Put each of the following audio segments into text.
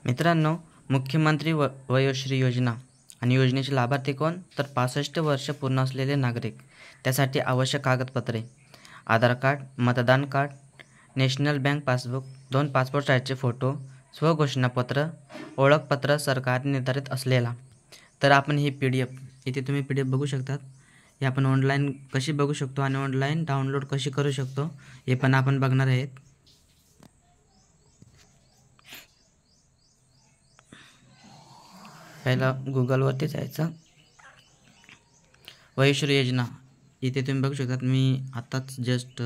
मित्रांनो, मुख्यमंत्री वयोश्री योजना आणि योजनेचे लाभार्थी कोण? तर 65 वर्ष पूर्ण असलेले नागरिक. त्यासाठी आवश्यक कागदपत्रे: आधार कार्ड, मतदान card, national bank passbook, 2 passport साईजचे फोटो, स्वघोषणापत्र, ओळखपत्र सरकारने निर्धारित असलेला. तर आपण ही PDF इथे तुम्ही PDF बघू शकतात. हे आपण ऑनलाईन कशी बघू शकतो आणि ऑनलाईन डाउनलोड कशी करू शकतो हे पण आपण बघणार आहेत. पहिला गुगलवरती जायचं. वयोश्री योजना इथे तुम्ही बघू शकतात. मी आत्ताच जस्ट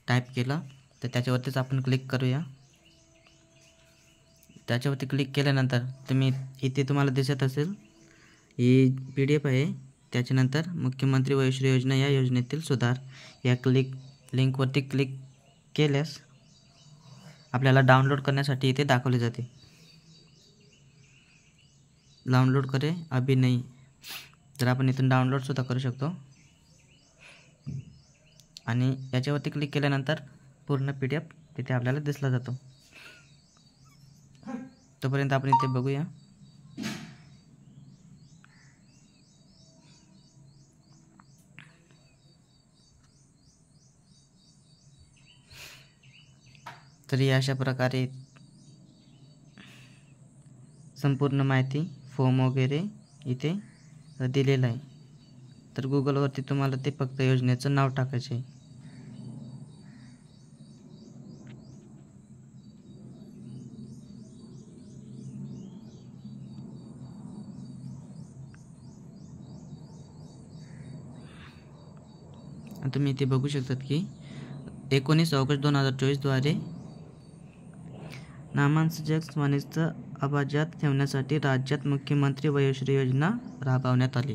टाईप केलं, तर त्याच्यावरतीच आपण क्लिक करूया. त्याच्यावरती क्लिक केल्यानंतर इथे तुम्हाला दिसत असेल ही PDF आहे. त्याच्यानंतर मुख्यमंत्री वयोश्री योजना या योजनेतील सुधार या लिंकवरती क्लिक केल्यास आपल्याला डाउनलोड करण्यासाठी इथे दाखवले जाते. डाउनलोड करे अभी नाही, तर आपण इथून डाउनलोडसुद्धा करू शकतो. आणि याच्यावरती क्लिक केल्यानंतर पूर्ण PDF तिथे आपल्याला दिसला जातो. तोपर्यंत आपण इथे बघूया. तरी अशा प्रकारे संपूर्ण माहिती फॉर्म वगैरे इथे दिलेलं आहे. तर गुगलवरती तुम्हाला ते फक्त योजनेचं नाव टाकायचे आहे. तुम्ही इथे बघू शकतात की 19 ऑगस्ट 2024 द्वारे नामांतरित स्वानिस्त अबाजात ठेवण्यासाठी राज्यात मुख्यमंत्री वयोश्री योजना राबवण्यात आली.